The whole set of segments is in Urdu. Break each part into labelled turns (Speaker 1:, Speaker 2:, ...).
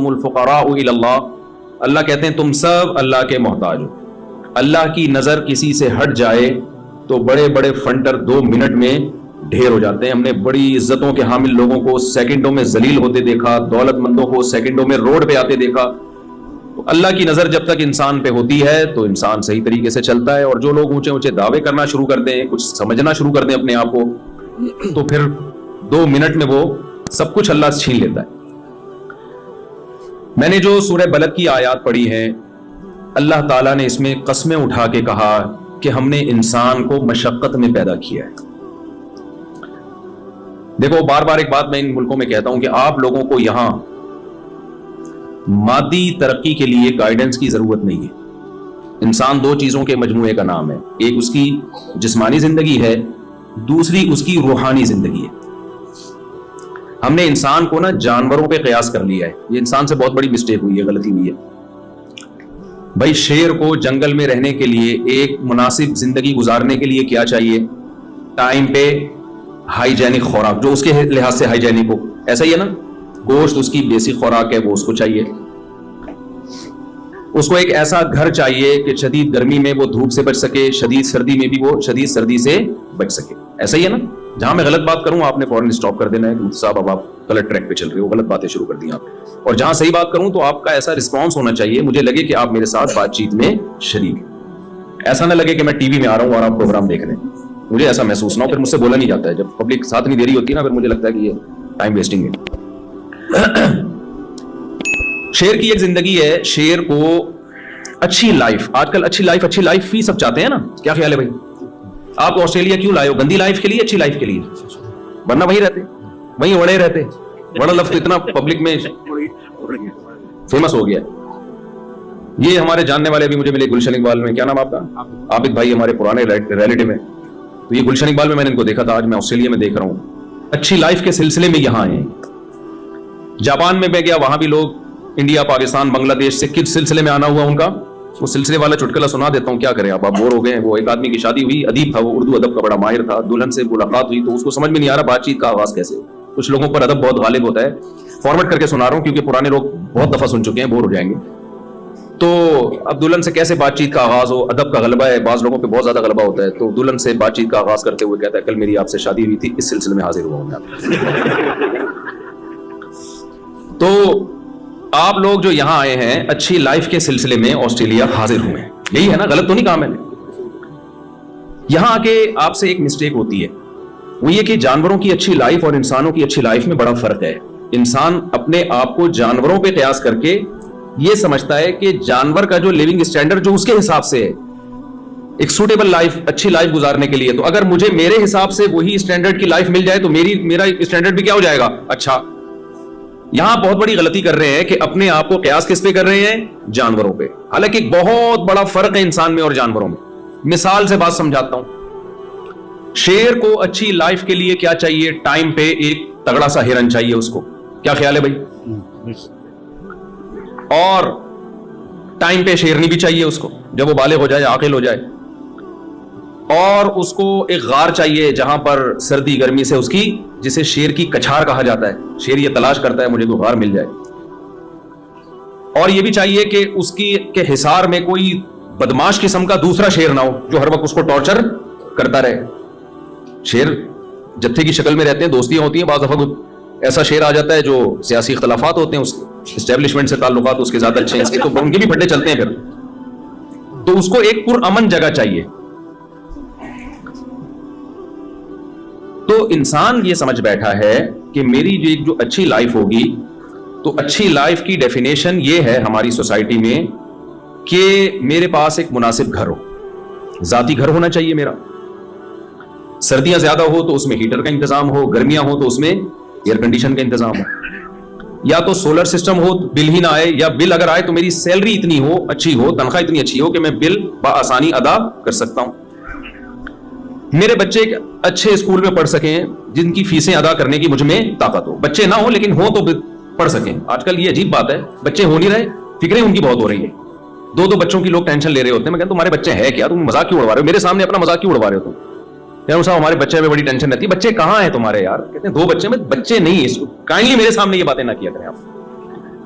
Speaker 1: الفقراء الی اللہ، اللہ کہتے ہیں تم سب اللہ کے محتاج ہو. اللہ کی نظر کسی سے ہٹ جائے تو بڑے بڑے فنڈر 2 منٹ میں ڈھیر ہو جاتے ہیں. ہم نے بڑی عزتوں کے حامل لوگوں کو سیکنڈوں میں ذلیل ہوتے دیکھا، دولت مندوں کو سیکنڈوں میں روڈ پہ آتے دیکھا. تو اللہ کی نظر جب تک انسان پہ ہوتی ہے تو انسان صحیح طریقے سے چلتا ہے. اور جو لوگ اونچے اونچے دعوے کرنا شروع کرتے ہیں، کچھ سمجھنا شروع کرتے ہیں اپنے آپ کو، تو پھر 2 منٹ میں وہ سب کچھ اللہ سے چھین لیتا ہے. میں نے جو سورہ بلد کی آیات پڑھی ہیں، اللہ تعالیٰ نے اس میں قسمیں اٹھا کے کہا کہ ہم نے انسان کو مشقت میں پیدا کیا ہے. دیکھو بار بار ایک بات میں ان ملکوں میں کہتا ہوں کہ آپ لوگوں کو یہاں مادی ترقی کے لیے گائیڈنس کی ضرورت نہیں ہے. انسان 2 چیزوں کے مجموعے کا نام ہے، ایک اس کی جسمانی زندگی ہے، دوسری اس کی روحانی زندگی ہے. ہم نے انسان کو نا جانوروں پہ قیاس کر لیا ہے. یہ انسان سے بہت بڑی مسٹیک ہوئی ہے، غلطی ہوئی ہے. بھائی شیر کو جنگل میں رہنے کے لیے، ایک مناسب زندگی گزارنے کے لیے کیا چاہیے؟ ٹائم پہ ہائیجینک خوراک، جو اس کے لحاظ سے ہائیجینک ہو. ایسا ہی ہے نا، گوشت اس کی بیسک خوراک ہے، وہ اس کو چاہیے. اس کو ایک ایسا گھر چاہیے کہ شدید گرمی میں وہ دھوپ سے بچ سکے، شدید سردی میں بھی وہ شدید سردی سے بچ سکے. ایسا ہی ہے نا. جہاں میں غلط بات کروں آپ نے فوراً اسٹاپ کر دینا ہے کہ صاحب اب آپ غلط ٹریک پہ چل رہے ہو، غلط باتیں شروع کر دی آپ. اور جہاں صحیح بات کروں تو آپ کا ایسا رسپانس ہونا چاہیے، مجھے لگے کہ آپ میرے ساتھ بات چیت میں شریک ہیں. ایسا نہ لگے کہ میں ٹی وی میں آ رہا ہوں اور آپ پروگرام دیکھ رہے ہیں. مجھے ایسا محسوس نہ ہو، پھر مجھ سے بولا نہیں جاتا ہے. جب پبلک ساتھ نہیں دے رہی ہوتی ہے نا، پھر مجھے لگتا ہے کہ یہ ٹائم ویسٹنگ ہے. شیر کی ایک زندگی ہے. شیر کو اچھی لائف، آج کل اچھی لائف ہی سب چاہتے ہیں نا. کیا خیال ہے بھائی؟ آپ کو آسٹریلیا کیوں لائے ہو؟ گندی لائف کے لیے، اچھی لائف کے لیے؟ ورنہ وہیں رہتے، وہیں اڑے رہتے. بڑا لفظ اتنا پبلک میں فیمس ہو گیا. یہ ہمارے جاننے والے بھی مجھے ملے گلشن اقبال میں. کیا نام آپ کا؟ عابد بھائی، ہمارے پرانے ریلیٹیو ہیں. تو یہ گلشن اقبال میں نے ان کو دیکھا تھا. آج میں آسٹریلیا میں دیکھ رہا ہوں. اچھی لائف کے سلسلے میں یہاں آئے ہیں. جاپان میں گیا، وہاں بھی لوگ انڈیا، پاکستان، بنگلہ دیش سے کس سلسلے میں آنا ہوا ان کا، وہ سلسلے والا چٹکلا سنا دیتا ہوں. کیا کریں آپ بور ہو گئے ہیں. وہ ایک آدمی کی شادی ہوئی، ادیب تھا، وہ اردو ادب کا بڑا ماہر تھا. دلہن سے ملاقات ہوئی تو اس کو سمجھ میں نہیں آ رہا بات چیت کا آغاز کیسے ہو. کچھ لوگوں پر ادب بہت غالب ہوتا ہے. فارورڈ کر کے سنا رہا ہوں کیونکہ پرانے لوگ بہت دفعہ سن چکے ہیں، بور ہو جائیں گے. تو اب دلہن سے کیسے بات چیت کا آغاز ہو، ادب کا غلبہ ہے. بعض لوگوں پہ بہت زیادہ غلبہ ہوتا ہے. تو دلہن سے بات چیت کا آغاز کرتے ہوئے کہتا ہے کل میری آپ سے شادی ہوئی تھی، اس سلسلے میں حاضر ہوا ہوں میں. تو آپ لوگ جو یہاں آئے ہیں اچھی لائف کے سلسلے میں آسٹریلیا حاضر ہوئے ہیں. یہی ہے نا، غلط تو نہیں کہا میں نے. یہاں آ کے آپ سے ایک مسٹیک ہوتی ہے، وہ یہ کہ جانوروں کی اچھی لائف اور انسانوں کی اچھی لائف میں بڑا فرق ہے. انسان اپنے آپ کو جانوروں پہ قیاس کر کے یہ سمجھتا ہے کہ جانور کا جو لیونگ اسٹینڈرڈ جو اس کے حساب سے ہے، ایک سوٹیبل لائف، اچھی لائف گزارنے کے لیے، تو اگر مجھے میرے حساب سے وہی اسٹینڈرڈ کی لائف مل جائے تو میرا اسٹینڈرڈ بھی کیا ہو جائے گا، اچھا. یہاں بہت بڑی غلطی کر رہے ہیں کہ اپنے آپ کو قیاس کس پہ کر رہے ہیں؟ جانوروں پہ. حالانکہ ایک بہت بڑا فرق ہے انسان میں اور جانوروں میں. مثال سے بات سمجھاتا ہوں. شیر کو اچھی لائف کے لیے کیا چاہیے؟ ٹائم پہ ایک تگڑا سا ہرن چاہیے اس کو. کیا خیال ہے بھائی؟ اور ٹائم پہ شیرنی بھی چاہیے اس کو جب وہ بالغ ہو جائے، عاقل ہو جائے. اور اس کو ایک غار چاہیے جہاں پر سردی گرمی سے اس کی، جسے شیر کی کچھار کہا جاتا ہے. شیر یہ تلاش کرتا ہے مجھے کوئی غار مل جائے. اور یہ بھی چاہیے کہ اس کی کے حصار میں کوئی بدماش قسم کا دوسرا شیر نہ ہو جو ہر وقت اس کو ٹارچر کرتا رہے. شیر جتھے کی شکل میں رہتے ہیں، دوستیاں ہوتی ہیں. بعض دفعہ ایسا شیر آ جاتا ہے جو سیاسی اختلافات ہوتے ہیں، اس اسٹیبلشمنٹ سے تعلقات اس کے زیادہ اچھے ہیں، تو ان کے بھی پھڈے چلتے ہیں پھر. تو اس کو ایک پرامن جگہ چاہیے. تو انسان یہ سمجھ بیٹھا ہے کہ میری جو اچھی لائف ہوگی، تو اچھی لائف کی ڈیفینیشن یہ ہے ہماری سوسائٹی میں کہ میرے پاس ایک مناسب گھر ہو، ذاتی گھر ہونا چاہیے میرا. سردیاں زیادہ ہو تو اس میں ہیٹر کا انتظام ہو، گرمیاں ہو تو اس میں ایئر کنڈیشن کا انتظام ہو. یا تو سولر سسٹم ہو، بل ہی نہ آئے، یا بل اگر آئے تو میری سیلری اتنی ہو، اچھی ہو، تنخواہ اتنی اچھی ہو کہ میں بل بآسانی ادا کر سکتا ہوں. میرے بچے اچھے اسکول میں پڑھ سکیں جن کی فیسیں ادا کرنے کی مجھ میں طاقت ہو. بچے نہ ہو لیکن ہو تو پڑھ سکیں. آج کل یہ عجیب بات ہے، بچے ہو نہیں رہے، فکریں ان کی بہت ہو رہی ہیں. 2 بچوں کی لوگ ٹینشن لے رہے ہوتے ہیں. میں کہتا ہوں تمہارے بچے ہیں کیا؟ تم مذاق کیوں اڑوا رہے ہو؟ میرے سامنے اپنا مذاق کیوں اڑوا رہے ہو تم؟ صاحب ہمارے بچے میں بڑی ٹینشن رہتی ہے. بچے کہاں ہیں تمہارے یار؟ کہتے ہیں 2 بچے. میں بچے نہیں، کائنڈلی میرے سامنے یہ باتیں نہ کیا کریں آپ.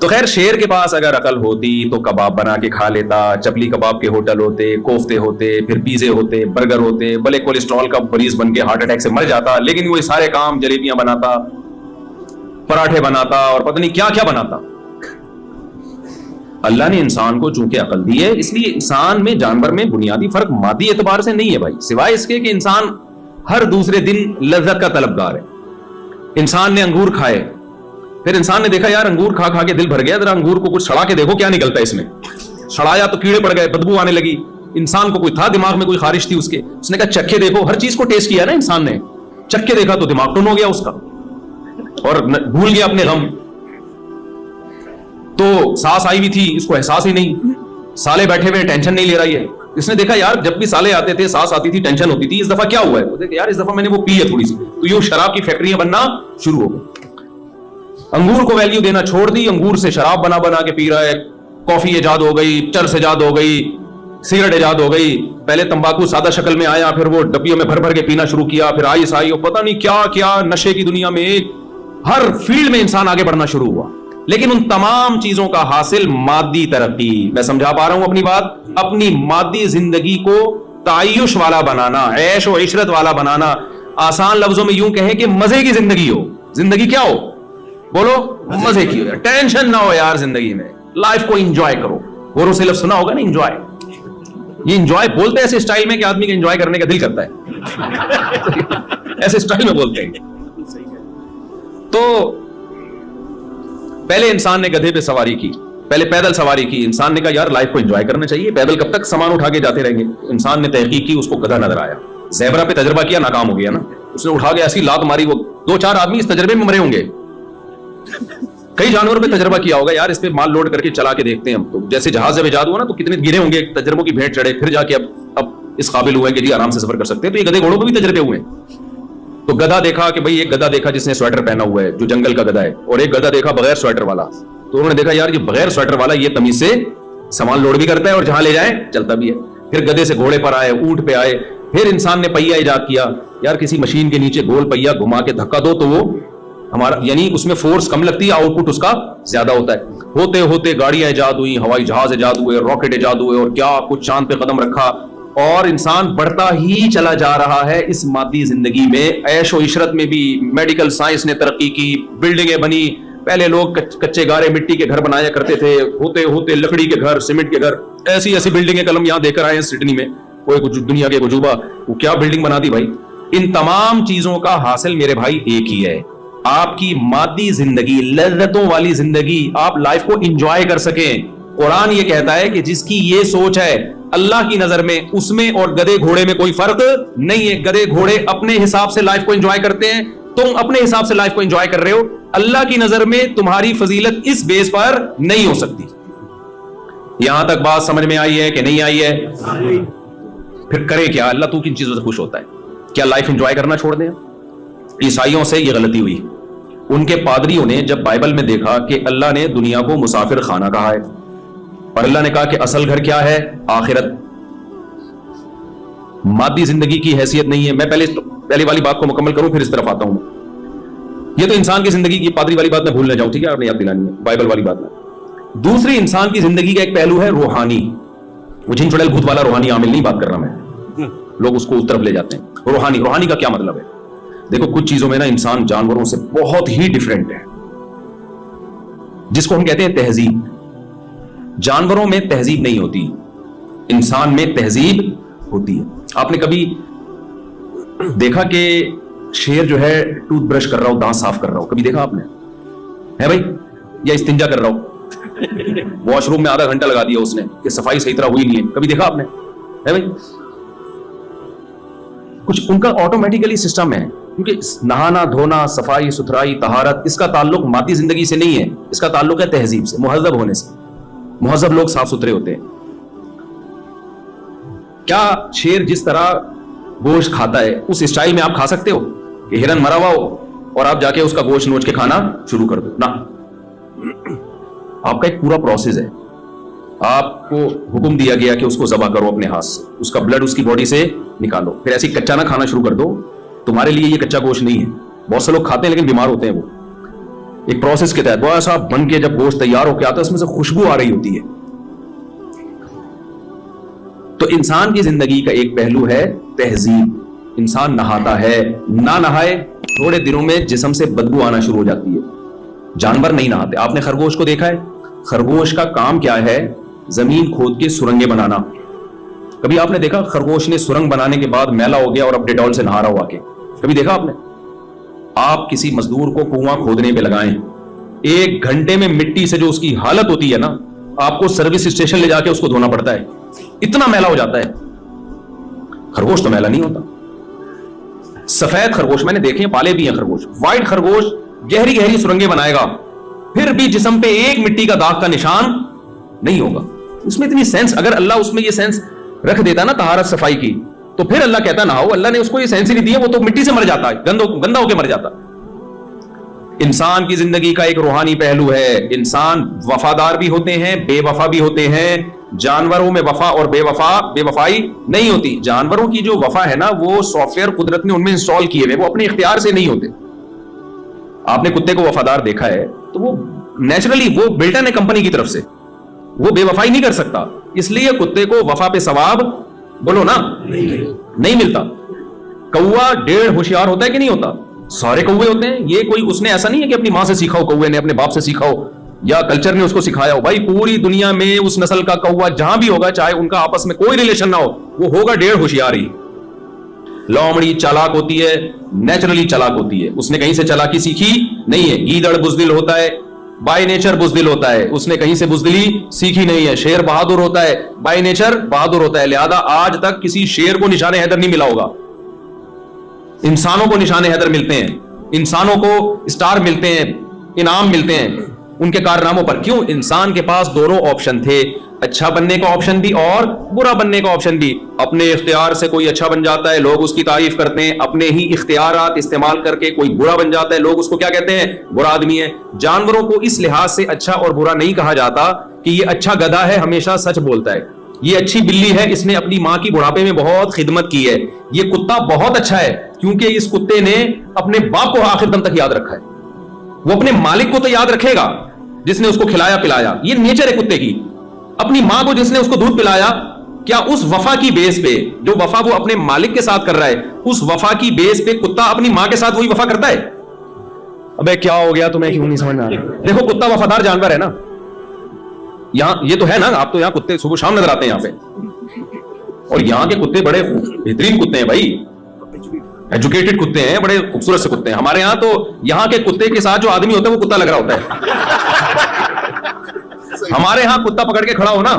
Speaker 1: تو خیر شیر کے پاس اگر عقل ہوتی تو کباب بنا کے کھا لیتا, چپلی کباب کے ہوٹل ہوتے, کوفتے ہوتے, پھر پیزے ہوتے, برگر ہوتے, بھلے کولیسٹرول کا مریض بن کے ہارٹ اٹیک سے مر جاتا, لیکن وہ سارے کام جلیبیاں بناتا, پراٹھے بناتا اور پتہ نہیں کیا کیا بناتا. اللہ نے انسان کو چونکہ عقل دی ہے, اس لیے انسان میں جانور میں بنیادی فرق مادی اعتبار سے نہیں ہے بھائی, سوائے اس کے کہ انسان ہر دوسرے دن لذت کا طلبگار ہے. انسان نے انگور کھائے, پھر انسان نے دیکھا یار انگور کھا کھا کے دل بھر گیا, ذرا انگور کو کچھ سڑا کے دیکھو کیا نکلتا ہے اس میں. سڑایا تو کیڑے پڑ گئے, بدبو آنے لگی. انسان کو کوئی تھا دماغ میں کوئی خارش تھی اس کے, اس نے کہا چکھے دیکھو, ہر چیز کو ٹیسٹ کیا نا انسان نے, چکھے دیکھا تو دماغ ٹن ہو گیا اس کا اور بھول گیا اپنے غم. تو سانس آئی ہوئی تھی, اس کو احساس ہی نہیں, سالے بیٹھے ہوئے ٹینشن نہیں لے رہی ہے. اس نے دیکھا یار جب بھی سالے آتے تھے سانس آتی تھی ٹینشن ہوتی تھی, اس دفعہ کیا ہوا ہے, یار اس دفعہ میں نے وہ پی ہے تھوڑی سی, تو یہ شراب کی فیکٹریاں بننا شروع ہو گئی. انگور کو ویلیو دینا چھوڑ دی, انگور سے شراب بنا بنا کے پی رہا ہے. کافی ایجاد ہو گئی, چرس ایجاد ہو گئی, سگریٹ ایجاد ہو گئی. پہلے تمباکو سادہ شکل میں آیا, پھر وہ ڈبیوں میں بھر بھر کے پینا شروع کیا, پھر آئس آئی, اور پتہ نہیں کیا کیا نشے کی دنیا میں ہر فیلڈ میں انسان آگے بڑھنا شروع ہوا. لیکن ان تمام چیزوں کا حاصل مادی ترقی. میں سمجھا پا رہا ہوں اپنی بات؟ اپنی مادی زندگی کو تعیش والا بنانا, عیش و عشرت والا بنانا. آسان لفظوں میں یوں کہیں کہ مزے کی زندگی ہو. زندگی کیا ہو بولو, مزے کی ہو, ٹینشن نہ ہو یار زندگی میں, لائف کو انجوائے کرو. غور سے لفظ سنا ہوگا نا انجوائے, یہ انجوائے بولتے ایسے اسٹائل میں کہ آدمی کا انجوائے کرنے کا دل کرتا ہے, ایسے اسٹائل میں بولتے ہیں. تو پہلے انسان نے گدھے پہ سواری کی, پہلے پیدل سواری کی. انسان نے کہا یار لائف کو انجوائے کرنا چاہیے, پیدل کب تک سامان اٹھا کے جاتے رہیں گے. انسان نے تحقیق کی, اس کو گدھا نظر آیا. زیبرا پہ تجربہ کیا, ناکام ہو گیا نا. اس نے اٹھا کے ایسی لات ماری, وہ 2-4 آدمی اس تجربے میں مرے ہوں گے. کئی جانوروں پہ تجربہ کیا ہوگا, یار اس پہ مال لوڈ کر کے چلا کے دیکھتے ہیں ہم. تو جیسے جہاز جب ایجاد ہوا نا تو کتنے گرے ہوں گے, تجربوں کی بھیٹ چڑھے, پھر جا کے اب اس قابل ہوئے کہ جی آرام سے سفر کر سکتے ہیں. تو یہ گدھے گھوڑوں پہ بھی تجربے ہوئے. تو گدھا دیکھا کہ بھائی ایک گدھا دیکھا جس نے سویٹر پہنا ہوا ہے, جو جنگل کا گدھا ہے, اور ایک گدھا دیکھا بغیر سویٹر والا. تو انہوں نے دیکھا یار یہ بغیر سویٹر والا یہ تمیز سے سامان لوڈ بھی کرتا ہے اور جہاں لے جائے چلتا بھی ہے. پھر گدھے سے گھوڑے پر آئے, اونٹ پہ آئے. پھر انسان نے پہیا ایجاد کیا. یار کسی مشین کے نیچے گول پہیا گھما کے دھکا دو تو وہ ہمارا, یعنی اس میں فورس کم لگتی ہے, آؤٹ پٹ اس کا زیادہ ہوتا ہے. ہوتے ہوتے گاڑیاں ایجاد ہوئی, ہوائی جہاز ایجاد ہوئے, راکٹ ایجاد ہوئے, اور کیا کچھ چاند پہ قدم رکھا. اور انسان بڑھتا ہی چلا جا رہا ہے اس مادی زندگی میں. عیش و عشرت میں بھی میڈیکل سائنس نے ترقی کی, بلڈنگیں بنی. پہلے لوگ کچے گارے مٹی کے گھر بنایا کرتے تھے, ہوتے ہوتے لکڑی کے گھر, سیمنٹ کے گھر, ایسی ایسی بلڈنگیں کل ہم یہاں دیکھ کر آئے ہیں سڈنی میں. کوئی دنیا کے عجوبہ, وہ کیا بلڈنگ بنا دی بھائی. ان تمام چیزوں کا حاصل میرے بھائی ایک ہی ہے, آپ کی مادی زندگی, لذتوں والی زندگی, آپ لائف کو انجوائے کر سکیں. قرآن یہ کہتا ہے کہ جس کی یہ سوچ ہے اللہ کی نظر میں, اس میں اور گدھے گھوڑے میں کوئی فرق نہیں ہے. گدھے گھوڑے اپنے حساب سے لائف کو انجوائے کرتے ہیں, تم اپنے حساب سے لائف کو انجوائے کر رہے ہو. اللہ کی نظر میں تمہاری فضیلت اس بیس پر نہیں ہو سکتی. یہاں تک بات سمجھ میں آئی ہے کہ نہیں آئی ہے؟ پھر کرے کیا اللہ؟ تو کن چیزوں سے خوش ہوتا ہے؟ کیا لائف انجوائے کرنا چھوڑ دیں؟ عیسائیوں سے یہ غلطی ہوئی. ان کے پادریوں نے جب بائبل میں دیکھا کہ اللہ نے دنیا کو مسافر خانہ کہا ہے, اور اللہ نے کہا کہ اصل گھر کیا ہے؟ آخرت. مادی زندگی کی حیثیت نہیں ہے. میں پہلی والی بات کو مکمل کروں پھر اس طرف آتا ہوں. یہ تو انسان کی زندگی کی پادری والی بات میں بھول نہ جاؤں, ٹھیک ہے, آپ نے یاد دلانی ہے بائبل والی بات میں. دوسری انسان کی زندگی کا ایک پہلو ہے روحانی. وہ جن چڑیل بھوت والا روحانی عامل نہیں بات کر رہا میں, لوگ اس کو اس طرف لے جاتے ہیں. روحانی کا کیا مطلب ہے؟ دیکھو کچھ چیزوں میں نا انسان جانوروں سے بہت ہی ڈیفرنٹ ہے, جس کو ہم کہتے ہیں تہذیب. جانوروں میں تہذیب نہیں ہوتی, انسان میں تہذیب ہوتی ہے. آپ نے کبھی دیکھا کہ شیر جو ہے ٹوتھ برش کر رہا ہو, دانت صاف کر رہا ہو, کبھی دیکھا آپ نے؟ ہے بھائی, یا استنجا کر رہا ہو, واش روم میں آدھا گھنٹہ لگا دیا اس نے کہ صفائی صحیح طرح ہوئی نہیں ہے, کبھی دیکھا آپ نے؟ ہے بھائی, کچھ ان کا آٹومیٹیکلی سسٹم ہے, کیونکہ نہانا دھونا, صفائی ستھرائی, طہارت, اس کا تعلق مادی زندگی سے نہیں ہے, اس کا تعلق ہے تہذیب سے, مہذب ہونے سے. مہذب لوگ صاف ستھرے ہوتے ہیں. کیا شیر جس طرح گوشت کھاتا ہے اس اسٹائل میں آپ کھا سکتے ہو کہ ہرن مرا ہوا ہو اور آپ جا کے اس کا گوشت نوچ کے کھانا شروع کر دو؟ نہ, آپ کا ایک پورا پروسیس ہے. آپ کو حکم دیا گیا کہ اس کو ذبح کرو اپنے ہاتھ سے, اس کا بلڈ اس کی باڈی سے نکالو, پھر ایسی کچا نہ کھانا شروع کر دو. تمہارے لیے یہ کچا گوشت نہیں ہے. بہت سے لوگ کھاتے ہیں لیکن بیمار ہوتے ہیں وہ. ایک پروسیس کے تحت بڑا سا بن کے جب گوشت تیار ہو کے آتا ہے اس میں سے خوشبو آ رہی ہوتی ہے. تو انسان کی زندگی کا ایک پہلو ہے تہذیب. انسان نہاتا ہے, نہ نہائے تھوڑے دنوں میں جسم سے بدبو آنا شروع ہو جاتی ہے. جانور نہیں نہاتے. آپ نے خرگوش کو دیکھا ہے؟ خرگوش کا کام کیا ہے؟ زمین کھود کے سرنگیں بنانا. کبھی آپ نے دیکھا خرگوش نے سرنگ بنانے کے بعد میلا ہو گیا اور اب ڈیٹول سے نہا رہا ہوا کے؟ کبھی دیکھا آپ نے؟ آپ کسی مزدور کو کنواں کھودنے پہ لگائیں, 1 گھنٹے میں مٹی سے جو اس کی حالت ہوتی ہے نا, آپ کو سروس اسٹیشن لے جا کے اس کو دھونا پڑتا ہے, اتنا میلا ہو جاتا ہے. خرگوش تو میلا نہیں ہوتا. سفید خرگوش میں نے دیکھے ہیں, پالے بھی ہیں خرگوش. وائٹ خرگوش گہری گہری سرنگیں بنائے گا, پھر بھی جسم پہ ایک مٹی کا داغ کا نشان نہیں ہوگا. اس میں اتنی سینس, اگر اللہ اس میں یہ سینس رکھ دیتا نا طہارت صفائی کی, تو پھر اللہ کہتا نہاؤ. اللہ نے اس کو یہ سینس ہی نہیں دیا, وہ تو مٹی سے مر جاتا ہے, گندا ہو کے مر جاتا. انسان کی زندگی کا ایک روحانی پہلو ہے. انسان وفادار بھی ہوتے ہیں, بے وفا بھی ہوتے ہیں. جانوروں میں وفا اور بے وفائی نہیں ہوتی. جانوروں کی جو وفا ہے نا, وہ سافٹ ویئر قدرت نے ان میں انسٹال کیے ہوئے, وہ اپنے اختیار سے نہیں ہوتے. آپ نے کتے کو وفادار دیکھا ہے تو وہ نیچرلی, وہ بلٹن ہے کمپنی کی طرف سے, وہ بے وفائی نہیں کر سکتا. اس لیے کتے کو وفا پہ ثواب بولو نا نہیں ملتا. کوا 1.5 ہوشیار ہوتا ہے کہ نہیں ہوتا؟ سارے کوے ہوتے ہیں. یہ کوئی اس نے ایسا نہیں ہے کہ اپنی ماں سے سیکھا ہو, کوے نے اپنے باپ سے سیکھا ہو, یا کلچر نے اس کو سکھایا ہو. بھائی پوری دنیا میں اس نسل کا کوا جہاں بھی ہوگا, چاہے ان کا آپس میں کوئی ریلیشن نہ ہو, وہ ہوگا 1.5 ہوشیار ہی. لومڑی چالاک ہوتی ہے, نیچرلی چالاک ہوتی ہے, اس نے کہیں سے چالاکی سیکھی نہیں ہے. گیدڑ بزدل ہوتا ہے, بائی نیچر بزدل ہوتا ہے, اس نے کہیں سے بزدلی سیکھی نہیں ہے. شیر بہادر ہوتا ہے, بائی نیچر بہادر ہوتا ہے. لہذا آج تک کسی شیر کو نشان حیدر نہیں ملا ہوگا. انسانوں کو نشان حیدر ملتے ہیں, انسانوں کو اسٹار ملتے ہیں, انعام ملتے ہیں ان کے کارناموں پر. کیوں؟ انسان کے پاس دونوں آپشن تھے, اچھا بننے کا آپشن بھی اور برا بننے کا آپشن بھی. اپنے اختیار سے کوئی اچھا بن جاتا ہے, لوگ اس کی تعریف کرتے ہیں. اپنے ہی اختیارات استعمال کر کے کوئی برا بن جاتا ہے, لوگ اس کو کیا کہتے ہیں؟ برا آدمی ہے. جانوروں کو اس لحاظ سے اچھا اور برا نہیں کہا جاتا کہ یہ اچھا گدھا ہے, ہمیشہ سچ بولتا ہے. یہ اچھی بلی ہے, اس نے اپنی ماں کی بڑھاپے میں بہت خدمت کی ہے. یہ کتا بہت اچھا ہے کیونکہ اس کتے نے اپنے باپ کو آخر دم تک یاد رکھا ہے. وہ اپنے مالک کو تو یاد رکھے گا جس نے اس کو کھلایا پلایا. یہ نیچر ہے کتے کی. اپنی ماں کو جس نے اس کو دودھ پلایا, کیا اس وفا کی بیس پہ, جو وفا وہ اپنے مالک کے ساتھ کر رہا ہے, اس وفا کی بیس پہ کتا اپنی ماں کے ساتھ وہی وفا کرتا ہے؟ ابے کیا ہو گیا تمہیں, کیوں نہیں سمجھ میں آ رہا؟ دیکھو کتا وفادار جانور ہے نا. یہاں یہ تو ہے نا, آپ تو یہاں کتے صبح شام نظر آتے ہیں یہاں پہ, اور یہاں کے کتے بڑے بہترین کتے ہیں بھائی, ایجوکیٹڈ کتے ہیں, بڑے خوبصورت سے کتے ہیں. ہمارے یہاں تو یہاں کے کتے کے ساتھ جو آدمی ہوتا ہے وہ کتا لگ رہا ہوتا ہے. ہمارے یہاں کتا پکڑ کے کھڑا ہو نا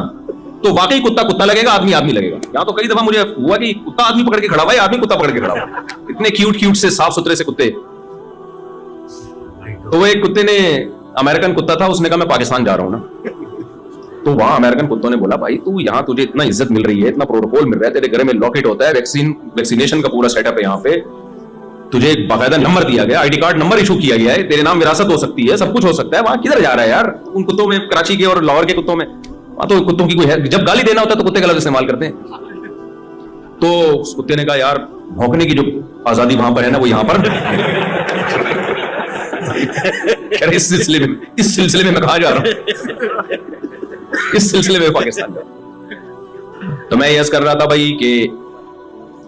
Speaker 1: تو واقعی کتا کتا لگے گا, آدمی آدمی لگے گا. یہاں تو کئی دفعہ مجھے ہوا کہ کتا آدمی پکڑ کے کھڑا ہوا ہے, آدمی کتا پکڑ کے کھڑا ہوا. اتنے کیوٹ سے صاف ستھرے سے کتے. تو وہ ایک کتے نے, امریکن کتا تھا, اس نے کہا میں پاکستان جا رہا ہوں نا. تو وہاں امریکن کتوں نے بولا بھائی تو یہاں تجھے اتنا عزت مل رہی ہے, اتنا پروٹوکول مل رہا ہے, تیرے گھر میں لاکٹ ہوتا ہے, ویکسینیشن کا پورا سیٹ اپ ہے یہاں پہ, تجھے ایک باقاعدہ نمبر دیا گیا, I D card number issue کیا گیا ہے, تیرے نام وراثت ہو سکتی ہے, سب کچھ ہو سکتا ہے. وہاں کدھر جا رہا ہے یار ان کتوں میں؟ کراچی کے اور لاہور کے کتوں میں وہاں تو کتوں کی کوئی ہے, جب گالی دینا ہوتا ہے تو کتے کا لفظ استعمال کرتے ہیں. تو اس کتے نے کہا یار بھونکنے کی جو آزادی وہاں پر ہے نا وہ یہاں پر اس سلسلے میں میں کہاں جا رہا ہوں, اس سلسلے میں پاکستان جا رہا ہوں. تو میں یہ کر رہا تھا بھائی کہ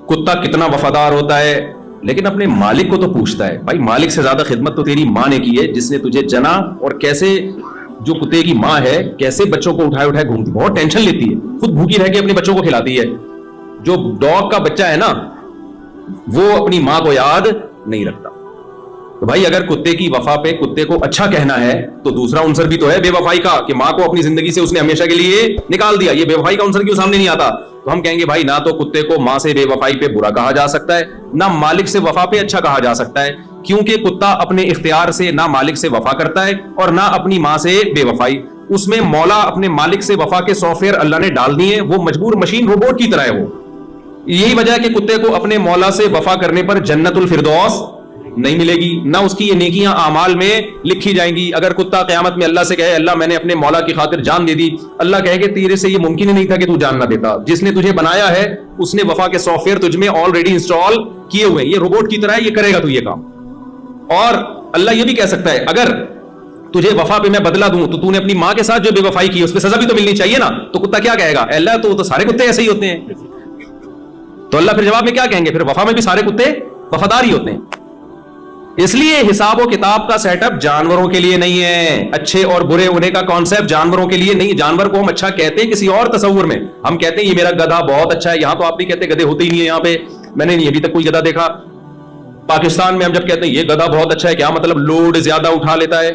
Speaker 1: کتا کتنا وفادار ہوتا ہے, لیکن اپنے مالک کو تو پوچھتا ہے. بھائی مالک سے زیادہ خدمت تو تیری ماں نے کی ہے جس نے تجھے جنا, اور کیسے جو کتے کی ماں ہے کیسے بچوں کو اٹھائے گھومتی, بہت ٹینشن لیتی ہے, خود بھوکی رہ کے اپنے بچوں کو کھلاتی ہے. جو ڈاگ کا بچہ ہے نا وہ اپنی ماں کو یاد نہیں رکھتا. تو بھائی اگر کتے کی وفا پہ کتے کو اچھا کہنا ہے تو دوسرا عنصر بھی تو ہے بے وفائی کا, کہ ماں کو اپنی زندگی سے اس نے ہمیشہ کے لیے نکال دیا. یہ بے وفائی کا عنصر کیوں سامنے نہیں آتا؟ تو ہم کہیں گے بھائی نہ تو کتے کو ماں سے بے وفائی پہ برا کہا جا سکتا ہے, نہ مالک سے وفا پہ اچھا کہا جا سکتا ہے, کیونکہ کتا اپنے اختیار سے نہ مالک سے وفا کرتا ہے اور نہ اپنی ماں سے بے وفائی. اس میں مولا اپنے مالک سے وفا کے سافٹ ویئر اللہ نے ڈال دیے, وہ مجبور مشین روبوٹ کی طرح ہے. وہ یہی وجہ ہے کہ کتے کو اپنے مولا سے وفا کرنے پر جنت الفردوس نہیں ملے گی, نہ اس کی یہ نیکیاں اعمال میں لکھی جائیں گی. اگر کتا قیامت میں اللہ سے کہے اللہ میں نے اپنے مولا کی خاطر جان دے دی, اللہ کہے کہ تیرے سے یہ ممکن ہی نہیں تھا کہ تو جان نہ دیتا. جس نے تجھے بنایا ہے اس نے وفا کے سافٹ ویئر تجھ میں آلریڈی انسٹال کیے ہوئے, یہ روبوٹ کی طرح یہ کرے گا تو یہ کام. اور اللہ یہ بھی کہہ سکتا ہے اگر تجھے وفا پہ میں بدلہ دوں تو تو نے اپنی ماں کے ساتھ جو بے وفائی کی اس پہ سزا بھی تو ملنی چاہیے نا. تو کتا کیا کہے گا, اللہ تو سارے کتے ایسے ہی ہوتے ہیں. تو اللہ پھر جواب میں کیا کہیں گے, پھر وفا میں بھی سارے کتے وفادار ہی ہوتے ہیں. اس لیے حساب و کتاب کا سیٹ اپ جانوروں کے لیے نہیں ہے. اچھے اور برے ہونے کا کانسیپٹ جانوروں کے لیے نہیں. جانور کو ہم اچھا کہتے ہیں کسی اور تصور میں. ہم کہتے ہیں یہ میرا گدھا بہت اچھا ہے. یہاں تو آپ بھی کہتے ہیں گدھے ہوتے ہی نہیں ہے. یہاں پہ میں نے ابھی تک کوئی گدھا دیکھا. پاکستان میں ہم جب کہتے ہیں یہ گدھا بہت اچھا ہے, کیا مطلب لوڈ زیادہ اٹھا لیتا ہے.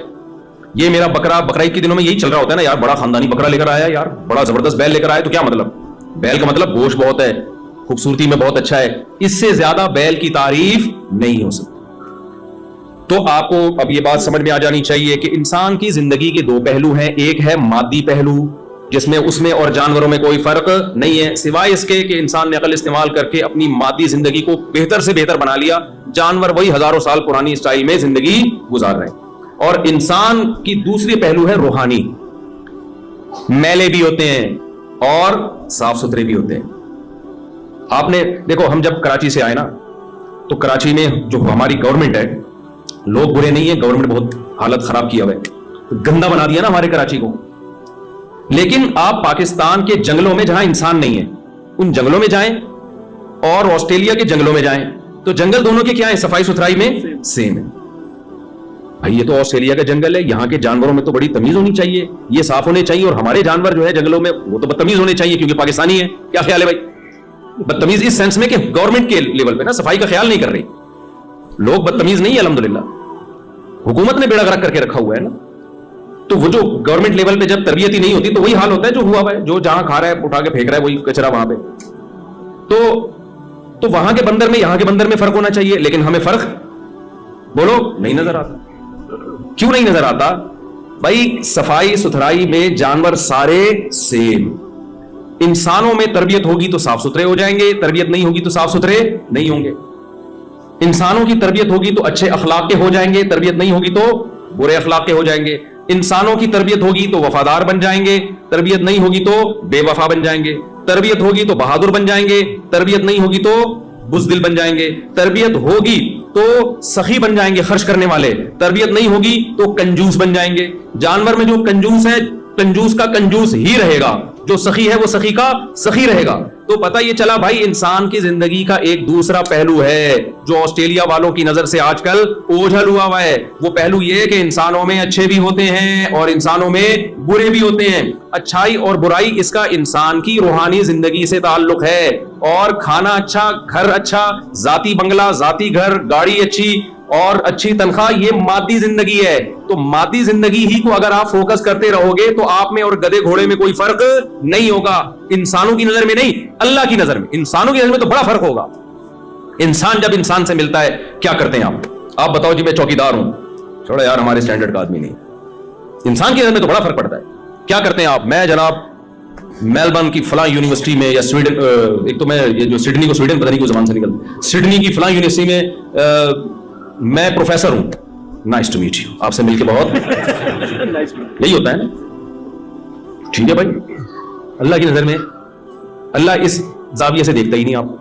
Speaker 1: یہ میرا بکرا, بقرعید کے دنوں میں یہی چل رہا ہوتا ہے نا یار, بڑا خاندانی بکرا لے کر آیا یار, بڑا زبردست بیل لے کر آیا. تو کیا مطلب, بیل کا مطلب گوشت بہت ہے, خوبصورتی میں بہت اچھا ہے. اس سے زیادہ بیل کی تعریف نہیں ہو سکتی. تو آپ کو اب یہ بات سمجھ میں آ جانی چاہیے کہ انسان کی زندگی کے دو پہلو ہیں. ایک ہے مادی پہلو جس میں اس میں اور جانوروں میں کوئی فرق نہیں ہے, سوائے اس کے کہ انسان نے عقل استعمال کر کے اپنی مادی زندگی کو بہتر سے بہتر بنا لیا. جانور وہی ہزاروں سال پرانی اسٹائل میں زندگی گزار رہے ہیں. اور انسان کی دوسری پہلو ہے روحانی. میلے بھی ہوتے ہیں اور صاف ستھرے بھی ہوتے ہیں. آپ نے دیکھو, ہم جب کراچی سے آئے نا تو کراچی میں جو ہماری گورنمنٹ ہے, لوگ برے نہیں ہیں, گورنمنٹ بہت حالت خراب کیا ہوا ہے, گندا بنا دیا نا ہمارے کراچی کو. لیکن آپ پاکستان کے جنگلوں میں جہاں انسان نہیں ہے ان جنگلوں میں جائیں اور آسٹریلیا کے جنگلوں میں جائیں تو جنگل دونوں کے کیا ہیں, صفائی ستھرائی میں سیم ہے. بھائی یہ تو آسٹریلیا کا جنگل ہے, یہاں کے جانوروں میں تو بڑی تمیز ہونی چاہیے, یہ صاف ہونے چاہیے. اور ہمارے جانور جو ہے جنگلوں میں وہ تو بدتمیز ہونے چاہیے کیونکہ پاکستانی ہے. کیا خیال ہے بھائی, بدتمیز اس سینس میں کہ گورنمنٹ کے لیول پہ نا صفائی کا خیال نہیں کر رہی. لوگ بدتمیز نہیں ہے الحمدللہ, حکومت نے بیڑا غرق کر کے رکھا ہوا ہے نا. تو وہ جو گورنمنٹ لیول پہ جب تربیت ہی نہیں ہوتی تو وہی حال ہوتا ہے جو ہوا ہوا ہے, جو جہاں کھا رہا ہے اٹھا کے پھینک رہا ہے وہی کچرا وہاں پہ. تو وہاں کے بندر میں یہاں کے بندر میں فرق ہونا چاہیے, لیکن ہمیں فرق بولو نہیں نظر آتا. کیوں نہیں نظر آتا بھائی, صفائی ستھرائی میں جانور سارے سیم. انسانوں میں تربیت ہوگی تو صاف ستھرے ہو جائیں گے, تربیت نہیں ہوگی تو صاف ستھرے نہیں ہوں گے. انسانوں کی تربیت ہوگی تو اچھے اخلاق کے ہو جائیں گے, تربیت نہیں ہوگی تو برے اخلاق کے ہو جائیں گے. انسانوں کی تربیت ہوگی تو وفادار بن جائیں گے, تربیت نہیں ہوگی تو بے وفا بن جائیں گے. تربیت ہوگی تو بہادر بن جائیں گے, تربیت نہیں ہوگی تو بزدل بن جائیں گے. تربیت ہوگی تو سخی بن جائیں گے, خرچ کرنے والے. تربیت نہیں ہوگی تو کنجوس بن جائیں گے. جانور میں جو کنجوس ہے, کنجوس کا کنجوس ہی رہے گا, جو سخی ہے وہ سخی کا سخی رہے گا. تو پتہ یہ چلا بھائی انسان کی زندگی کا ایک دوسرا پہلو ہے جو آسٹریلیا والوں کی نظر سے آج کل اوجھل ہوا ہے. وہ پہلو یہ ہے کہ انسانوں میں اچھے بھی ہوتے ہیں اور انسانوں میں برے بھی ہوتے ہیں. اچھائی اور برائی اس کا انسان کی روحانی زندگی سے تعلق ہے. اور کھانا اچھا, گھر اچھا, ذاتی بنگلہ, ذاتی گھر, گاڑی اچھی اور اچھی تنخواہ, یہ مادی زندگی ہے. تو مادی زندگی ہی کو اگر آپ فوکس کرتے رہو گے تو آپ میں اور گدھے گھوڑے میں کوئی فرق نہیں ہوگا. انسانوں کی نظر میں نہیں, اللہ کی نظر میں. انسانوں کی نظر میں تو بڑا فرق ہوگا. انسان جب انسان سے ملتا ہے کیا کرتے ہیں آپ بتاؤ جی, میں چوکیدار ہوں, چھوڑا یار ہمارے اسٹینڈرڈ کا آدمی نہیں. انسان کی نظر میں تو بڑا فرق پڑتا ہے. کیا کرتے ہیں آپ, میں جناب میلبرن کی فلاں یونیورسٹی میں یا سویڈن, ایک تو میں یہ جو سڈنی کو سویڈن پتہ نہیں کیوں زبان سے نکلتا, سڈنی کی فلاں یونیورسٹی میں میں پروفیسر ہوں. نائس ٹو میٹ یو, آپ سے مل کے بہت یہی ہوتا ہے نا. ٹھیک ہے بھائی, اللہ کی نظر میں اللہ اس زاویے سے دیکھتا ہی نہیں آپ کو.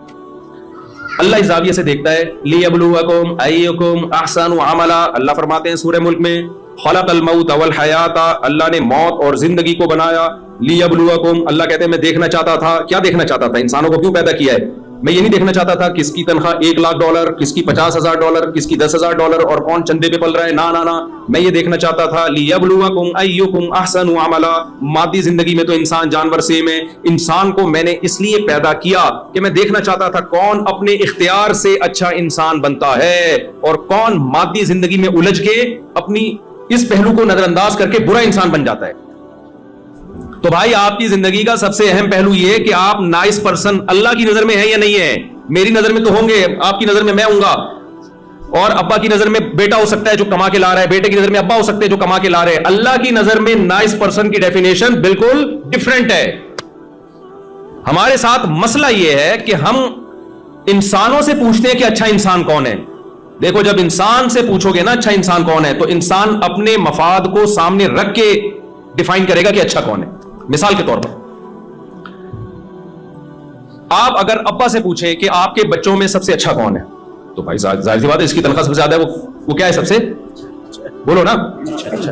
Speaker 1: اللہ اس زاویے سے دیکھتا ہے لیبلوکم ایکم احسن عملا. اللہ فرماتے ہیں سورہ ملک میں خلق الموت والحیات, اللہ نے موت اور زندگی کو بنایا. لیبلوکم, اللہ کہتے ہیں میں دیکھنا چاہتا تھا. کیا دیکھنا چاہتا تھا, انسانوں کو کیوں پیدا کیا ہے. میں یہ نہیں دیکھنا چاہتا تھا کس کی تنخواہ $1,00,000, کس کی $50,000, کس کی $10,000 اور کون چندے پہ پل رہا ہے. نا, میں یہ دیکھنا چاہتا تھا لیبلوکم ایکم احسن عملا. مادی زندگی میں تو انسان جانور سیم ہے. انسان کو میں نے اس لیے پیدا کیا کہ میں دیکھنا چاہتا تھا کون اپنے اختیار سے اچھا انسان بنتا ہے اور کون مادی زندگی میں الجھ کے اپنی اس پہلو کو نظر انداز کر کے برا انسان بن جاتا ہے. تو بھائی آپ کی زندگی کا سب سے اہم پہلو یہ کہ آپ نائس پرسن اللہ کی نظر میں ہے یا نہیں ہے. میری نظر میں تو ہوں گے, آپ کی نظر میں ہوں گا, اور ابا کی نظر میں بیٹا ہو سکتا ہے جو کما کے لا رہا ہے, بیٹے کی نظر میں ابا ہو سکتے ہیں جو کما کے لا رہے ہیں. اللہ کی نظر میں نائس پرسن کی ڈیفینیشن بالکل ڈفرینٹ ہے. ہمارے ساتھ مسئلہ یہ ہے کہ ہم انسانوں سے پوچھتے ہیں کہ اچھا انسان کون ہے. دیکھو جب انسان سے پوچھو گے نا اچھا انسان کون ہے, تو انسان اپنے مفاد کو سامنے رکھ کے ڈیفائن کرے گا کہ اچھا کون ہے. مثال کے طور پر آپ اگر ابا سے پوچھیں کہ آپ کے بچوں میں سب سے اچھا کون ہے, تو بھائی ظاہر سی بات ہے اس کی تنخواہ سب سے زیادہ ہے, وہ کیا ہے سب سے, بولو نا, اچھا.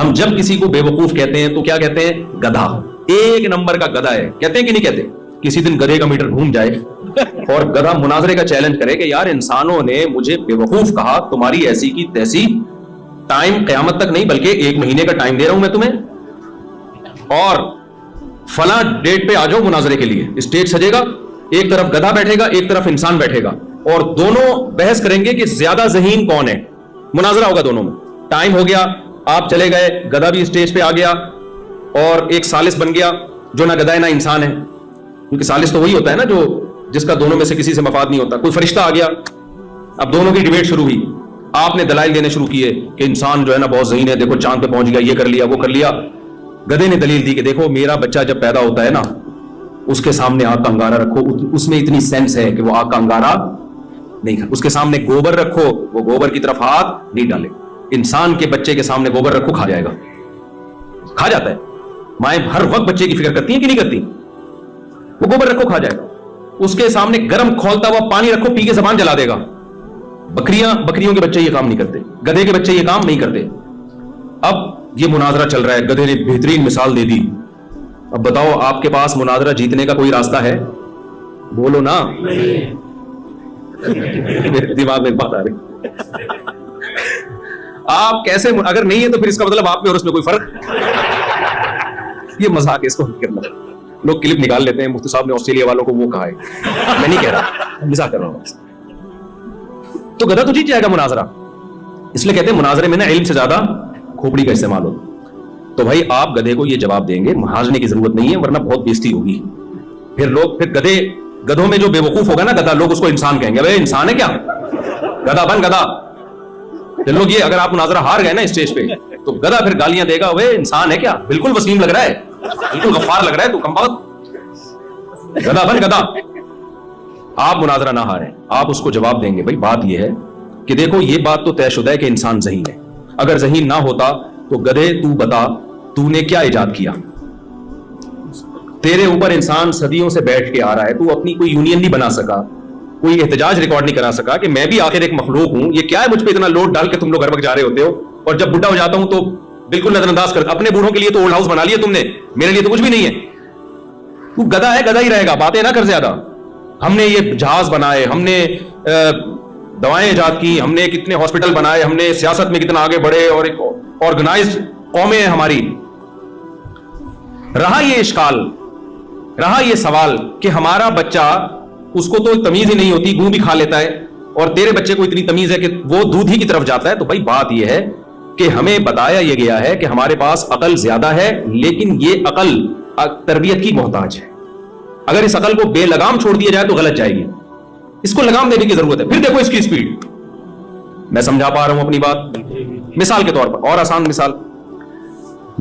Speaker 1: ہم جب کسی کو بے وقوف کہتے ہیں تو کیا کہتے ہیں؟ گدھا، ایک نمبر کا گدھا ہے، کہتے ہیں کہ نہیں کہتے؟ کسی دن گدھے کا میٹر گھوم جائے اور گدھا مناظرے کا چیلنج کرے کہ یار انسانوں نے مجھے بے وقوف کہا، تمہاری ایسی کی تیسی، ٹائم قیامت تک نہیں بلکہ 1 مہینے کا ٹائم دے رہا ہوں میں تمہیں، اور فلاں ڈیٹ پہ آ جاؤ مناظرے کے لیے، اسٹیج سجے گا، ایک طرف گدھا بیٹھے گا ایک طرف انسان بیٹھے گا، اور دونوں بحث کریں گے کہ زیادہ ذہین کون ہے، مناظرہ ہوگا دونوں میں، ٹائم ہو گیا، آپ چلے گئے، گدھا بھی اسٹیج پہ آ گیا اور ایک ثالث بن گیا جو نہ گدھا ہے نہ انسان ہے، کیونکہ ثالث تو وہی ہوتا ہے نا جو جس کا دونوں میں سے کسی سے مفاد نہیں ہوتا، کوئی فرشتہ آ گیا، اب دونوں کی ڈیبیٹ شروع ہوئی، آپ نے دلائل دینے شروع کیے کہ انسان جو ہے نا بہت ذہین ہے، دیکھو چاند پہ پہنچ گیا، یہ کر لیا وہ کر لیا، گدھے نے دلیل دی کہ دیکھو میرا بچہ جب پیدا ہوتا ہے نا اس کے سامنے آگ کا انگارہ رکھو، اس میں اتنی سینس ہے کہ وہ آگ کا انگارہ نہیں کھا، اس کے سامنے گوبر رکھو وہ گوبر کی طرف ہاتھ نہیں ڈالے، انسان کے بچے کے سامنے گوبر رکھو کھا جائے گا، کھا جاتا ہے، مائیں ہر وقت بچے کی فکر کرتی ہیں کہ نہیں کرتی، وہ گوبر رکھو کھا جائے گا، اس کے سامنے گرم کھولتا ہوا پانی رکھو پی کے زبان جلا دے گا، بکریوں کے بچے یہ کام نہیں کرتے، گدھے کے بچے یہ کام نہیں کرتے۔ اب یہ مناظرہ چل رہا ہے، گدھے نے بہترین مثال دے دی، اب بتاؤ آپ کے پاس مناظرہ جیتنے کا کوئی راستہ ہے؟ بولو نا، میرے دماغ میں بات آ رہی، آپ کیسے، اگر نہیں ہے تو پھر اس کا مطلب آپ میں اور اس میں کوئی فرق، یہ مذاق ہے، اس کو کرنا، لوگ کلپ نکال لیتے ہیں، مفتی صاحب نے آسٹریلیا والوں کو وہ کہا ہے، میں نہیں کہہ رہا، مذاق کر رہا ہوں، تو گدھا تو جیت جائے گا مناظرہ، اس لیے کہتے ہیں مناظرے میں نا علم سے زیادہ کھوپڑی کا استعمال ہوتا۔ تو بھائی آپ گدھے کو یہ جواب دیں گے، ہارنے کی ضرورت نہیں ہے ورنہ بہت بےزتی ہوگی، پھر گدھوں میں جو بے وقوف ہوگا نا گدھا، لوگ اس کو انسان کہیں گے، بھائی انسان ہے کیا، گدھا بن گدھا، لوگ یہ اگر آپ مناظرہ ہار گئے نا اسٹیج پہ تو گدھا پھر گالیاں دے گا، بھائی انسان ہے کیا، بالکل وسیم لگ رہا ہے، بالکل غفار لگ رہا ہے تو کم بہت، گدھا بن گدھا۔ آپ مناظرہ نہ ہاریں، آپ اس کو جواب دیں گے، بھائی بات یہ ہے کہ دیکھو یہ بات تو طے شدہ ہے کہ انسان ذہین ہے، اگر ذہین نہ ہوتا تو گدھے تو بتا تو نے کیا ایجاد کیا، تیرے اوپر انسان صدیوں سے بیٹھ کے آ رہا ہے، تو اپنی کوئی یونین نہیں بنا سکا، کوئی احتجاج ریکارڈ نہیں کرا سکا کہ میں بھی آخر ایک مخلوق ہوں، یہ کیا ہے مجھ پہ اتنا لوڈ ڈال کے تم لوگ ہر وقت جا رہے ہوتے ہو، اور جب بڈھا ہو جاتا ہوں تو بالکل نظر انداز کر، اپنے بوڑھوں کے لیے تو اولڈ ہاؤس بنا لیا تم نے، میرے لیے تو کچھ بھی نہیں ہے، تو گدھا ہے گدھا ہی رہے گا، باتیں نہ کر زیادہ، ہم نے یہ جہاز بنائے، ہم نے دوائیں ایجاد کی، ہم نے کتنے ہاسپٹل بنائے، ہم نے سیاست میں کتنا آگے بڑھے اور ایک آرگنائزڈ قومیں ہیں ہماری، رہا یہ اشکال، رہا یہ سوال کہ ہمارا بچہ اس کو تو تمیز ہی نہیں ہوتی، گوں بھی کھا لیتا ہے، اور تیرے بچے کو اتنی تمیز ہے کہ وہ دودھ ہی کی طرف جاتا ہے، تو بھائی بات یہ ہے کہ ہمیں بتایا یہ گیا ہے کہ ہمارے پاس عقل زیادہ ہے، لیکن یہ عقل تربیت کی محتاج ہے، اگر اس عقل کو بے لگام چھوڑ دیا جائے تو غلط جائے گی، اس کو لگام دینے کی ضرورت ہے۔ پھر دیکھو اس کی سپیڈ، میں سمجھا پا رہا ہوں اپنی بات، مثال کے طور پر اور آسان مثال،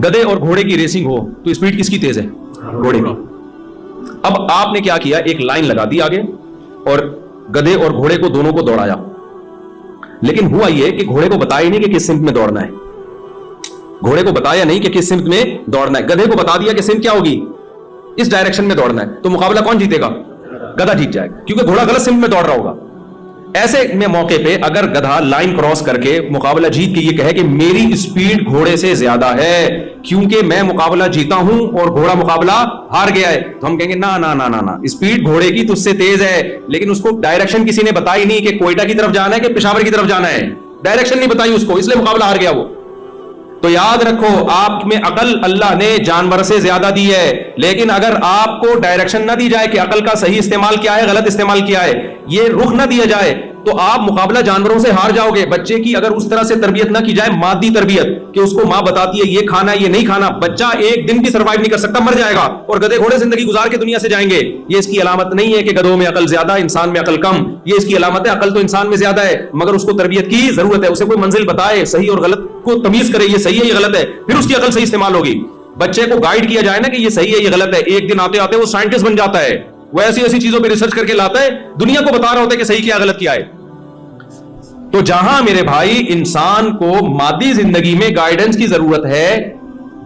Speaker 1: گدھے اور گھوڑے کی ریسنگ ہو تو سپیڈ کس کی تیز ہے؟ گھوڑے کی۔ اب آپ نے کیا کیا، ایک لائن لگا دی آگے اور گدھے اور گھوڑے کو دونوں کو دوڑایا، لیکن ہوا یہ کہ گھوڑے کو بتایا نہیں کہ کس سمت میں دوڑنا ہے، گھوڑے کو بتایا نہیں کہ کس سمت میں دوڑنا ہے، گدھے کو بتا دیا کہ سمت کیا ہوگی، اس ڈائریکشن میں دوڑنا ہے، تو مقابلہ کون جیتے گا؟ گدھا جیت جائے گا، کیونکہ گھوڑا غلط سمت میں دوڑ رہا ہوگا۔ ایسے میں موقع پہ اگر گدھا لائن کراس کر کے مقابلہ جیت کے یہ کہے کہ میری سپیڈ گھوڑے سے زیادہ ہے کیونکہ میں مقابلہ جیتا ہوں اور گھوڑا مقابلہ ہار گیا ہے، تو ہم کہیں گے نا نا نا نا نا، سپیڈ گھوڑے کی تجھ سے تیز ہے، لیکن اس کو ڈائریکشن کسی نے بتائی نہیں کہ کوئٹہ کی طرف جانا ہے کہ پشاور کی طرف جانا ہے، ڈائریکشن نہیں بتائی اس کو، اس لیے مقابلہ ہار گیا وہ۔ تو یاد رکھو آپ میں عقل اللہ نے جانور سے زیادہ دی ہے، لیکن اگر آپ کو ڈائریکشن نہ دی جائے کہ عقل کا صحیح استعمال کیا ہے غلط استعمال کیا ہے، یہ رخ نہ دیا جائے تو آپ مقابلہ جانوروں سے ہار جاؤ گے۔ بچے کی اگر اس طرح سے تربیت نہ کی جائے، مادی تربیت، کہ اس کو ماں بتاتی ہے یہ کھانا ہے یہ نہیں کھانا، بچہ ایک دن بھی سروائیو نہیں کر سکتا، مر جائے گا، اور گدھے گھوڑے زندگی گزار کے دنیا سے جائیں گے۔ یہ اس کی علامت نہیں ہے کہ گدھوں میں عقل زیادہ انسان میں عقل کم، یہ اس کی علامت ہے عقل تو انسان میں زیادہ ہے، مگر اس کو تربیت کی ضرورت ہے، اسے کوئی منزل بتائے، صحیح اور غلط کو تمیز کرے، یہ صحیح ہے یہ غلط ہے، پھر اس کی عقل صحیح استعمال ہوگی۔ بچے کو گائیڈ کیا جائے نا کہ یہ صحیح ہے یہ غلط ہے، ایک دن آتے آتے وہ سائنٹسٹ بن جاتا ہے، وہ ایسی ایسی چیزوں پہ ریسرچ کر کے لاتا ہے، دنیا کو بتا رہا ہوتا ہے کہ صحیح کیا غلط کیا ہے۔ تو جہاں میرے بھائی انسان کو مادی زندگی میں گائیڈنس کی ضرورت ہے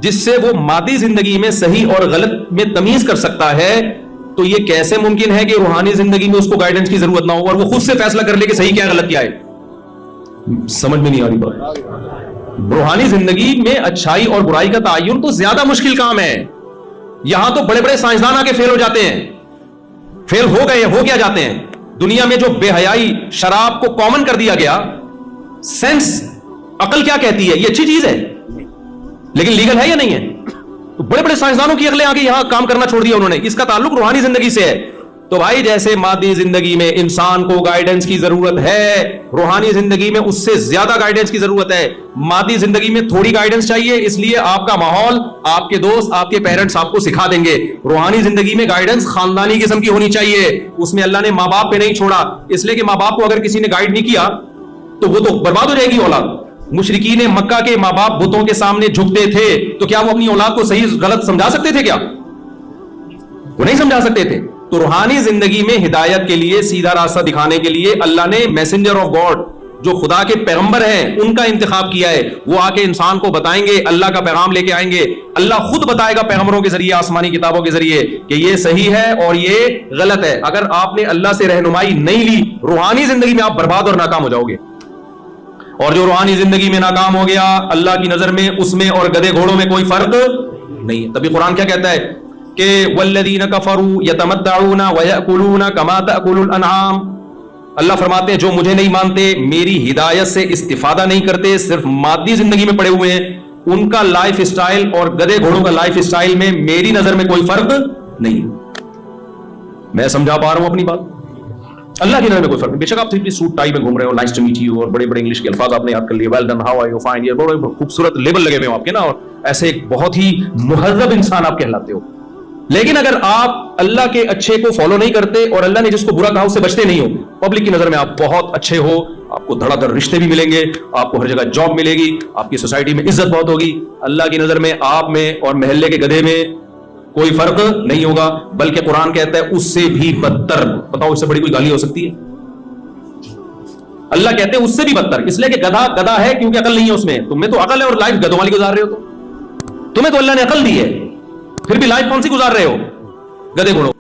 Speaker 1: جس سے وہ مادی زندگی میں صحیح اور غلط میں تمیز کر سکتا ہے، تو یہ کیسے ممکن ہے کہ روحانی زندگی میں اس کو گائیڈنس کی ضرورت نہ ہو اور وہ خود سے فیصلہ کر لے کہ صحیح کیا غلط کیا ہے؟ سمجھ میں نہیں آ رہی بات۔ روحانی زندگی میں اچھائی اور برائی کا تعین تو زیادہ مشکل کام ہے. یہاں تو بڑے بڑے سائنسدان آ کے فیل ہو جاتے ہیں, فیل ہو گئے, ہو کیا جاتے ہیں. دنیا میں جو بے حیائی شراب کو کامن کر دیا گیا, سینس عقل کیا کہتی ہے یہ اچھی چیز ہے لیکن لیگل ہے یا نہیں ہے. تو بڑے بڑے سائنسدانوں کی عقلیں آ کے یہاں کام کرنا چھوڑ دیا انہوں نے. اس کا تعلق روحانی زندگی سے ہے. تو بھائی جیسے مادی زندگی میں انسان کو گائیڈنس کی ضرورت ہے, روحانی زندگی میں اس سے زیادہ گائیڈنس کی ضرورت ہے. مادی زندگی میں تھوڑی گائیڈنس چاہیے, اس لیے آپ کا ماحول, آپ کے دوست, آپ کے پیرنٹس آپ کو سکھا دیں گے. روحانی زندگی میں گائیڈنس خاندانی قسم کی ہونی چاہیے. اس میں اللہ نے ماں باپ پہ نہیں چھوڑا, اس لیے کہ ماں باپ کو اگر کسی نے گائیڈ نہیں کیا تو وہ تو برباد ہو جائے گی اولاد. مشرکین مکہ کے ماں باپ بتوں کے سامنے جھکتے تھے تو کیا وہ اپنی اولاد کو صحیح غلط سمجھا سکتے تھے؟ کیا وہ نہیں سمجھا سکتے تھے. تو روحانی زندگی میں ہدایت کے لیے, سیدھا راستہ دکھانے کے لیے اللہ نے میسنجر آف گاڈ, جو خدا کے پیغمبر ہیں, ان کا انتخاب کیا ہے. وہ آ کے انسان کو بتائیں گے, اللہ کا پیغام لے کے آئیں گے. اللہ خود بتائے گا پیغمبروں کے ذریعے, آسمانی کتابوں کے ذریعے کہ یہ صحیح ہے اور یہ غلط ہے. اگر آپ نے اللہ سے رہنمائی نہیں لی, روحانی زندگی میں آپ برباد اور ناکام ہو جاؤ گے. اور جو روحانی زندگی میں ناکام ہو گیا, اللہ کی نظر میں اس میں اور گدھے گھوڑوں میں کوئی فرق نہیں ہے. تبھی قرآن کیا کہتا ہے کہ والذین کفروا یتمتعون ویأکلون کما تأکل الانعام. اللہ فرماتے ہیں جو مجھے نہیں مانتے, میری ہدایت سے استفادہ نہیں کرتے, صرف مادی زندگی میں پڑے ہوئے ہیں, ان کا لائف اسٹائل اور گدھے گھوڑوں کا لائف اسٹائل میں میری نظر میں کوئی فرق نہیں. میں سمجھا پا رہا ہوں اپنی بات؟ اللہ کی نظر میں کوئی فرق نہیں. بے شک آپ سوٹ ٹائی میں گھوم رہے ہو, نائس ٹو میٹ یو, اور بڑے بڑے انگلش کے الفاظ آپ نے یاد کر لیے, well done, how are you, fine, یہ بڑے خوبصورت لیبل لگے ہوئے ہیں آپ کے نا, اور ایسے ایک بہت ہی مہذب انسان آپ کہلاتے ہو. لیکن اگر آپ اللہ کے اچھے کو فالو نہیں کرتے اور اللہ نے جس کو برا کہا اس سے بچتے نہیں ہو, پبلک کی نظر میں آپ بہت اچھے ہو, آپ کو دھڑا دھڑ رشتے بھی ملیں گے, آپ کو ہر جگہ جاب ملے گی, آپ کی سوسائٹی میں عزت بہت ہوگی. اللہ کی نظر میں آپ میں اور محلے کے گدھے میں کوئی فرق نہیں ہوگا, بلکہ قرآن کہتا ہے اس سے بھی بدتر. بتاؤ اس سے بڑی کوئی گالی ہو سکتی ہے؟ اللہ کہتے ہیں اس سے بھی بدتر, اس لیے کہ گدھا گدھا ہے کیونکہ عقل نہیں ہے اس میں. تم میں تو عقل ہے اور لائف گدھوں والی گزار رہے ہو. تمہیں تو اللہ نے عقل دی ہے, پھر بھی لائف کون سی گزار رہے ہو؟ گدھے گھوڑوں.